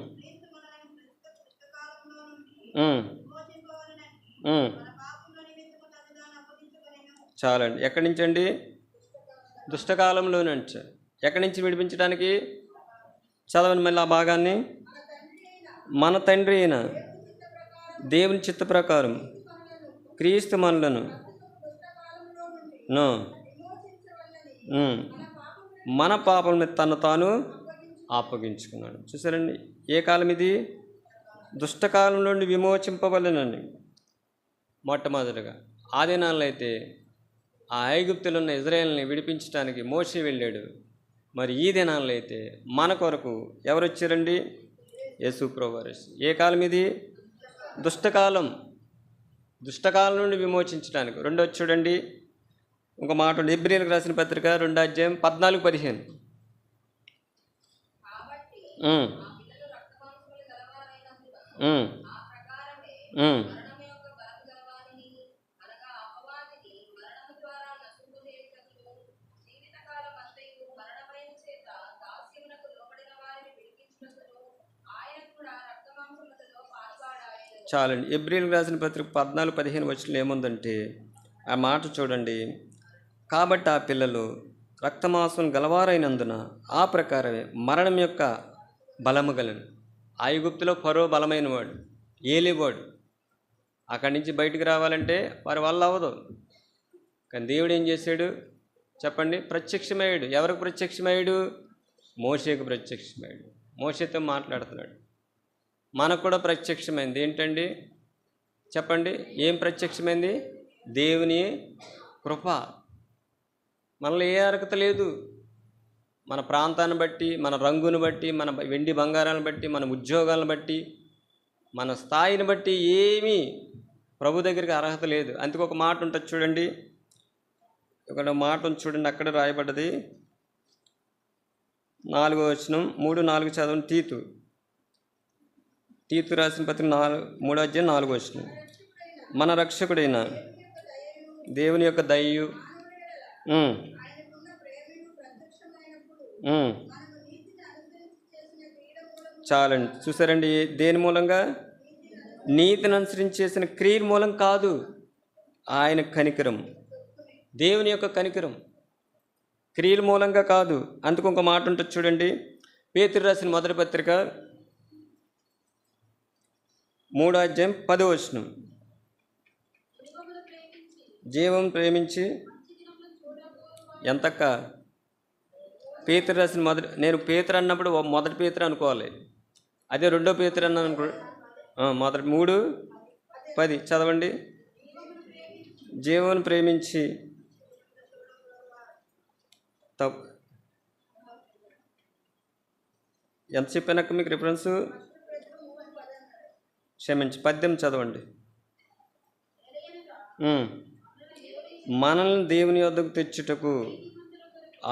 ఉమ్, ఉమ్. చాలండి. ఎక్కడి నుంచి అండి? దుష్టకాలంలో నుంచి. ఎక్కడి నుంచి విడిపించడానికి? చదవండి మళ్ళీ ఆ భాగాన్ని. మన తండ్రి అయిన దేవుని చిత్త ప్రకారం క్రీస్తు మనలను మన పాపల మీద తను తాను అప్పగించుకున్నాడు. చూసారండి, ఏ కాలం ఇది? దుష్టకాలం నుండి విమోచింపవలెనని. మొట్టమొదటిగా ఆ దినాల్లో అయితే ఆ ఐగుప్తులో ఉన్న ఇజ్రాయేల్ని విడిపించడానికి మోషే వెళ్ళాడు. మరి ఈ దినాల్లో అయితే మన కొరకు ఎవరు వచ్చారండి? యేసు ప్రభువారు. ఏ కాలం ఇది? దుష్టకాలం. దుష్టకాలం నుండి విమోచించడానికి. రెండోది చూడండి, ఒక మాట ఉంది, హెబ్రీయులకు రాసిన పత్రిక 2వ అధ్యాయం 14-15. చాలండి. హెబ్రీయులకు రాసిన పత్రిక 14-15 వచనంలో ఏముందంటే ఆ మాట చూడండి. కాబట్టి ఆ పిల్లలు రక్తమాంసం గలవారైనందున ఆ ప్రకారమే మరణం యొక్క బలము గలను. ఐగుప్తులో ఫరో బలమైన వాడు, ఏలివాడు. అక్కడి నుంచి బయటికి రావాలంటే వారి వల్ల అవ్వదు. కానీ దేవుడు ఏం చేశాడు చెప్పండి? ప్రత్యక్షమయ్యాడు. ఎవరికి ప్రత్యక్షమయ్యాడు? మోషేకు ప్రత్యక్షమయ్యాడు. మోషేతో మాట్లాడుతున్నాడు. మనకు కూడా ప్రత్యక్షమైంది. ఏంటండి చెప్పండి? ఏం ప్రత్యక్షమైంది? దేవుని కృప. మనలో ఏ అర్హత లేదు. మన ప్రాంతాన్ని బట్టి, మన రంగుని బట్టి, మన వెండి బంగారాలను బట్టి, మన ఉద్యోగాలను బట్టి, మన స్థాయిని బట్టి ఏమీ ప్రభు దగ్గరికి అర్హత లేదు. అందుకు ఒక మాట ఉంటుంది చూడండి, ఇక్కడ మాట ఉంది చూడండి, అక్కడ రాయబడ్డది 4వ వచనం 3-4 చదవండి. తీతు రాసిన పత్రిక 3వ అధ్యాయం 4వ వచనం. మన రక్షకుడైన దేవుని యొక్క దయయు చాలండి. చూసారండి, దేని మూలంగా? నీతిని అనుసరించి చేసిన క్రియల మూలం కాదు, ఆయన కనికరం, దేవుని యొక్క కనికరం, క్రియల మూలంగా కాదు. అందుకు ఒక మాట ఉంటుంది చూడండి, పేతురు రాసిన మొదటి పత్రిక 3వ అధ్యాయం 10వ వచనం. జీవం ప్రేమించి ఎంతక్క పేతురు రాసిన నేను పేతురు అన్నప్పుడు మొదటి పేతురు అనుకోవాలి, అదే రెండో పేతురు అన్నాను అనుకో, మొదటి 3:10 చదవండి. జీవం ప్రేమించి ఎంత చెప్పానక్క మీకు రిఫరెన్సు? క్షమించి 18 చదవండి. మనల్ని దేవుని యొద్దకు తెచ్చుటకు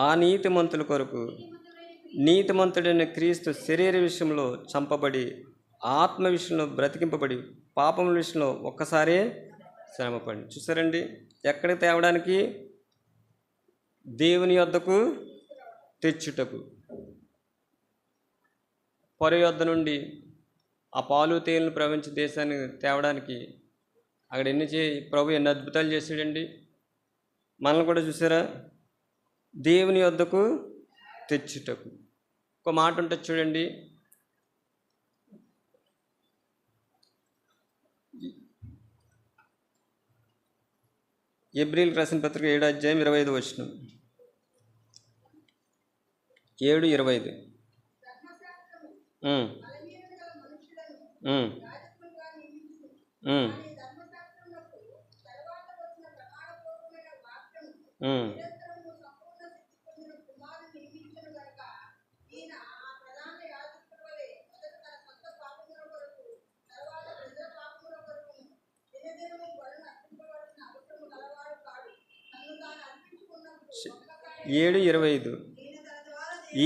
ఆ నీతిమంతుల కొరకు నీతిమంతుడైన క్రీస్తు శరీర విషయంలో చంపబడి, ఆత్మ విషయంలో బ్రతికింపబడి, పాపముల విషయంలో ఒక్కసారే శ్రమపడి. చూసారండి, ఎక్కడికి తేవడానికి? దేవుని యొద్దకు తెచ్చుటకు. పొర యొద్ద నుండి ఆ పాలు తేనెలు ప్రవహించే దేశాన్ని తేవడానికి అక్కడ ప్రభు ఎన్ని అద్భుతాలు చేశాడండి. మనల్ని కూడా చూసారా, దేవుని యొద్దకు తెచ్చుటకు. ఒక మాట ఉంటుంది చూడండి, హెబ్రీయులకు రాసిన పత్రిక 7వ అధ్యాయం 25వ వచనం. 7:25.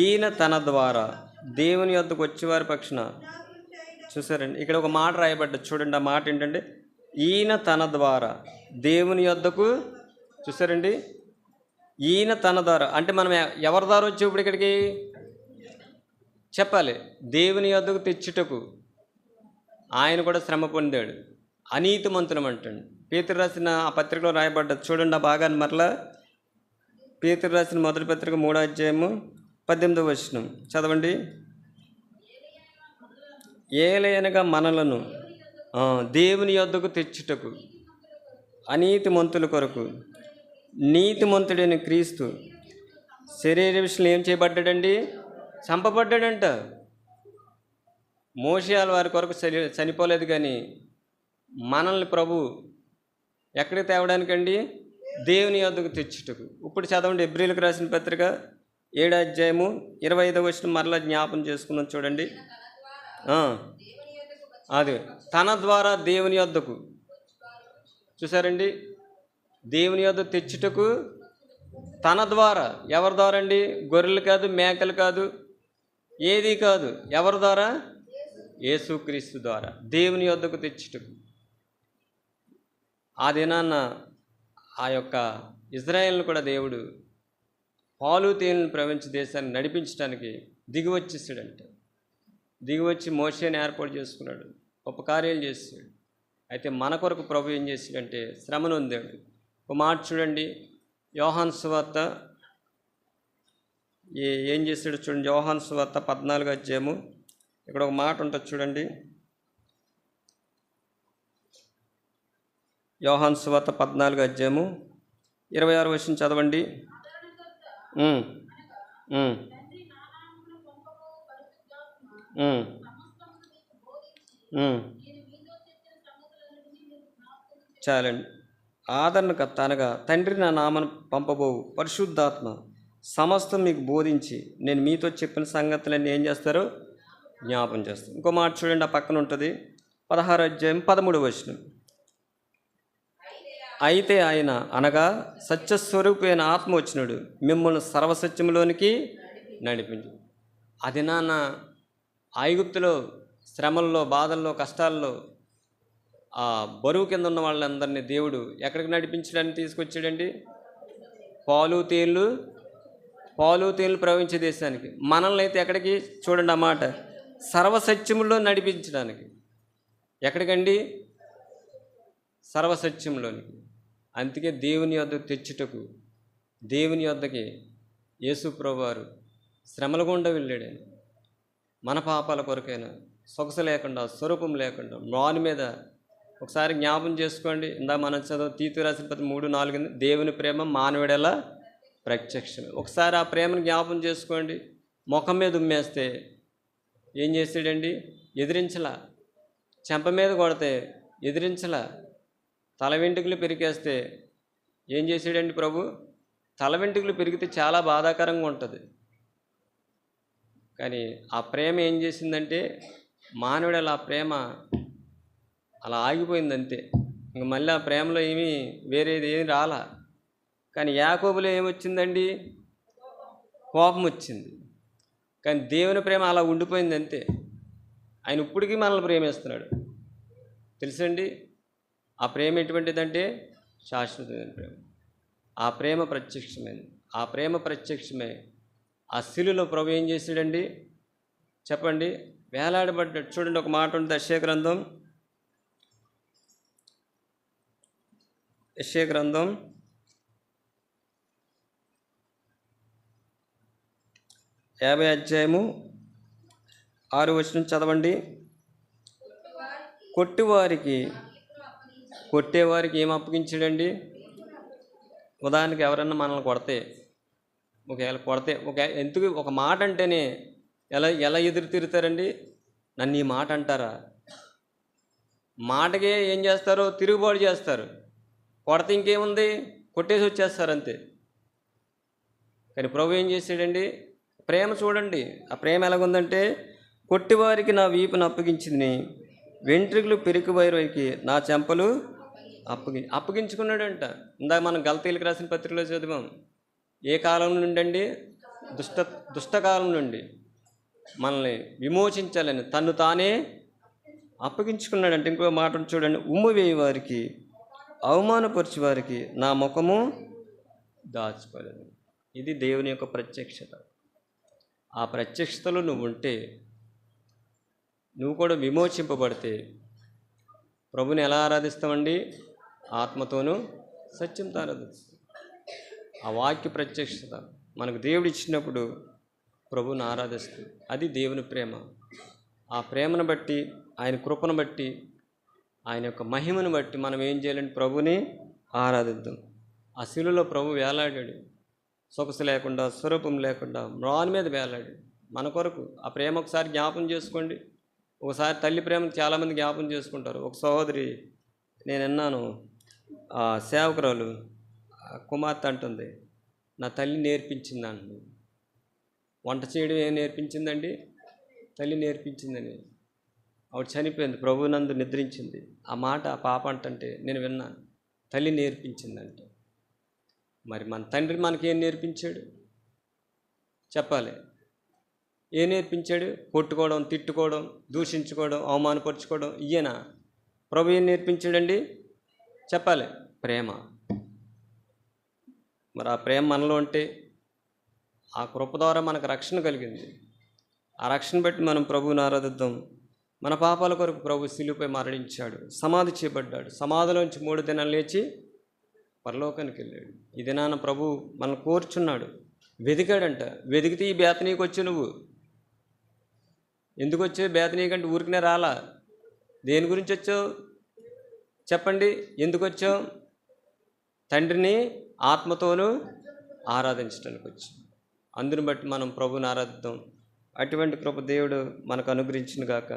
ఈయన తన ద్వారా దేవుని యొద్దకు వచ్చేవారి పక్షాన. చూసారండి, ఇక్కడ ఒక మాట రాయబడ్డది చూడండి. ఆ మాట ఏంటంటే, ఈయన తన ద్వారా దేవుని యొద్దకు చూసారండి, ఈయన తన ద్వారా, అంటే మనం ఎవరి ద్వారా వచ్చి ఇప్పుడు ఇక్కడికి చెప్పాలి, దేవుని యొద్దకు తెచ్చుటకు ఆయన కూడా శ్రమ పొందాడు. అనీతిమంతులం అంటండి. పేతురు రాసిన ఆ పత్రికలో రాయబడ్డది చూడండి. ఆ భాగాన్ని మరలా పేతురు రాసిన మొదటి పత్రిక 3వ అధ్యాయము 18వ వచనం చదవండి. ఏలయనగా మనలను దేవుని యొద్దకు తెచ్చుటకు అనీతిమంతుల కొరకు నీతిమంతుడైన క్రీస్తు శరీర విషయంలో ఏం చేయబడ్డాడండి? చంపబడ్డాడంట. మోషేయాల వారి కొరకు చనిపోలేదు, కానీ మనల్ని ప్రభు ఎక్కడికి తేవడానికండి? దేవుని యొద్దకు తెచ్చుటకు. ఇప్పుడు చదవండి, ఎబ్రీలకు రాసిన పత్రిక 7వ అధ్యాయము 25వ వచనం మరలా జ్ఞాపం చేసుకున్నాం చూడండి. అది తన ద్వారా దేవుని యొద్దకు, చూసారండి, దేవుని యొద్దకు తెచ్చుటకు తన ద్వారా. ఎవరి ద్వారా అండి? గొర్రెలు కాదు, మేకలు కాదు, ఏది కాదు. ఎవరి ద్వారా? యేసుక్రీస్తు ద్వారా దేవుని యొద్దకు తెచ్చుటకు. ఆ దినాన్న ఆ యొక్క ఇజ్రాయేల్ను కూడా దేవుడు పాలు తేనెలను ప్రవహించే దేశాన్ని నడిపించడానికి దిగివచ్చేసాడంట. దిగివచ్చి మోషేని ఏర్పాటు చేసుకున్నాడు, గొప్ప కార్యాలు చేశాడు. అయితే మన కొరకు ప్రభు ఏం చేశాడంటే శ్రమను పొందాడు. ఒక మాట చూడండి, యోహాను సువార్త ఏం చేశాడు చూడండి. యోహాను సువార్త 14వ అధ్యాయము, ఇక్కడ ఒక మాట ఉంటుంది చూడండి. యోహాను సువార్త 14వ అధ్యాయము 26వ వచనం చదవండి. చాలండి. ఆదరణకర్త అనగా తండ్రి నా నామను పంపబోవు పరిశుద్ధాత్మ సమస్తం మీకు బోధించి నేను మీతో చెప్పిన సంగతులన్నీ ఏం చేస్తారో జ్ఞాపం చేస్తాను. ఇంకో మాట చూడండి, ఆ పక్కన ఉంటుంది 16వ అధ్యాయం 13వ వచనం. అయితే ఆయన అనగా సత్యస్వరూపైన ఆత్మ వచ్చినాడు, మిమ్మల్ని సర్వసత్యంలోనికి నడిపించు. అది నాన్న ఐగుప్తులో శ్రమల్లో, బాధల్లో, కష్టాల్లో ఆ బరువు కింద ఉన్న వాళ్ళందరినీ దేవుడు ఎక్కడికి నడిపించడానికి తీసుకొచ్చాడండి? పాలు తేళ్ళు ప్రవహించే దేశానికి. మనల్ని అయితే ఎక్కడికి చూడండి, ఆ మాట సర్వసత్యంలో నడిపించడానికి. ఎక్కడికండి? సర్వసత్యంలోనికి. అందుకే దేవుని యొద్దకు తెచ్చుటకు, దేవుని యొద్దకి యేసు ప్రభువారు శ్రమల గుండా వెళ్ళాడని. మన పాపాల కొరకైనా సొగసు లేకుండా, స్వరూపం లేకుండా మాను మీద ఒకసారి జ్ఞాపం చేసుకోండి. ఇందా మనం చదువు తీతు రాసిన 3:4 దేవుని ప్రేమ మానవుడెలా ప్రత్యక్షమే. ఒకసారి ఆ ప్రేమను జ్ఞాపం చేసుకోండి. ముఖం మీద ఉమ్మేస్తే ఏం చేసాడండి? ఎదిరించలా. చెంప మీద కొడితే ఎదిరించలా. తల వెంట్రుకలు పెరికేస్తే ఏం చేసాడండి ప్రభు? తల వెంట్రుకలు పెరిగితే చాలా బాధాకరంగా ఉంటుంది, కానీ ఆ ప్రేమ ఏం చేసిందంటే మానవుడు ఆ ప్రేమ అలా ఆగిపోయింది అంతే. ఇంక మళ్ళీ ఆ ప్రేమలో ఏమీ వేరేది ఏమి రాలా. కానీ యాకోబులో ఏమొచ్చిందండి? కోపం వచ్చింది. కానీ దేవుని ప్రేమ అలా ఉండిపోయింది అంతే. ఆయన ఇప్పటికీ మనల్ని ప్రేమిస్తున్నాడు, తెలుసండి. ఆ ప్రేమ ఎటువంటిదంటే శాశ్వతమైన ప్రేమ. ఆ ప్రేమ ప్రత్యక్షమైంది. ఆ ప్రేమ ప్రత్యక్షమే ఆ శిలువలో ప్రభు ఏం చేశాడండి చెప్పండి? వేలాడబడ్డాడు. చూడండి, ఒక మాట ఉంది యెషయా గ్రంథం 50వ అధ్యాయము 6వ వచనం చదవండి. కొట్టేవారికి ఏం అప్పగించాడండి? ఉదాహరణకి ఎవరన్నా మనల్ని కొడితే, ఎందుకు ఒక మాట అంటేనే ఎలా ఎదురు తిరుగుతారండి? నన్ను ఈ మాట అంటారా? మాటకే ఏం చేస్తారో తిరుగుబాటు చేస్తారు. కొడితే ఇంకేముంది, కొట్టేసి వచ్చేస్తారు అంతే. కానీ ప్రభు ఏం చేశాడండి? ప్రేమ చూడండి. ఆ ప్రేమ ఎలాగుందంటే, కొట్టివారికి నా వీపును అప్పగించింది, వెంట్రుకలు పెరికివారికి నా చెంపలు అప్పగించుకున్నాడంట. ఇందాక మనం గలతీయులకు రాసిన పత్రికలో చదివాం. ఏ కాలం నుండి అండి? దుష్టకాలం నుండి మనల్ని విమోచించాలని తన్ను తానే అప్పగించుకున్నాడంటే. ఇంకో మాట చూడండి, ఉమ్ము వేయి వారికి, అవమానపరిచి వారికి నా ముఖము దాచుకోలేదు. ఇది దేవుని యొక్క ప్రత్యక్షత. ఆ ప్రత్యక్షతలో నువ్వు ఉంటే, నువ్వు కూడా విమోచింపబడితే ప్రభుని ఎలా ఆరాధిస్తామండి? ఆత్మతోనూ సత్యంతో ఆరాధిస్తాం. ఆ వాక్య ప్రత్యక్షత మనకు దేవుడు ఇచ్చినప్పుడు ప్రభుని ఆరాధిస్తాం. అది దేవుని ప్రేమ. ఆ ప్రేమను బట్టి, ఆయన కృపను బట్టి, ఆయన యొక్క మహిమను బట్టి మనం ఏం చేయాలంటే ప్రభుని ఆరాధిద్దాం. ఆ శిలువలో ప్రభు వేలాడాడు, సొగసు లేకుండా, స్వరూపం లేకుండా మ్రాన్ మీద వేలాడు మన కొరకు. ఆ ప్రేమ ఒకసారి జ్ఞాపం చేసుకోండి. ఒకసారి తల్లి ప్రేమను చాలామంది జ్ఞాపం చేసుకుంటారు. ఒక సహోదరి నేను విన్నాను, సేవకురాలు కుమార్తె అంటుంది, నా తల్లి నేర్పించింది అంటుంది. వంట చేయడం ఏం నేర్పించిందండి? తల్లి నేర్పించిందని. ఆవిడ చనిపోయింది, ప్రభువునందు నిద్రించింది. ఆ మాట ఆ పాప అంటుంటే నేను విన్నాను, తల్లి నేర్పించిందంట. మరి మన తండ్రి మనకేం నేర్పించాడు చెప్పాలి? ఏం నేర్పించాడు? కొట్టుకోవడం, తిట్టుకోవడం, దూషించుకోవడం, అవమానపరుచుకోవడం ఇయ్యేనా? ప్రభు ఏం నేర్పించాడండి చెప్పాలి? ప్రేమ. మరి ఆ ప్రేమ మనలో ఉంటే ఆ కృప ద్వారా మనకు రక్షణ కలిగింది. ఆ రక్షణ బట్టి మనం ప్రభువుని ఆరాధిద్దాం. మన పాపాల కొరకు ప్రభు శిలువపై మరణించాడు, సమాధి చేయబడ్డాడు, సమాధిలోంచి 3 దినాలు లేచి పరలోకానికి వెళ్ళాడు. ఈ దినాన ప్రభు మనల్ని కోరుచున్నాడు, వెతికాడంట. వెతికితే ఈ బేతనీకి వచ్చి నువ్వు ఎందుకు వచ్చావు? బేతనీకంటే ఊరికనే రాలా. దేని గురించి వచ్చావు చెప్పండి? ఎందుకు వచ్చావు? తండ్రిని ఆత్మతోనూ ఆరాధించడానికి వచ్చావు. అందుని బట్టి మనం ప్రభుని ఆరాధిద్దాం. అటువంటి కృప దేవుడు మనకు అనుగ్రహించును గాక.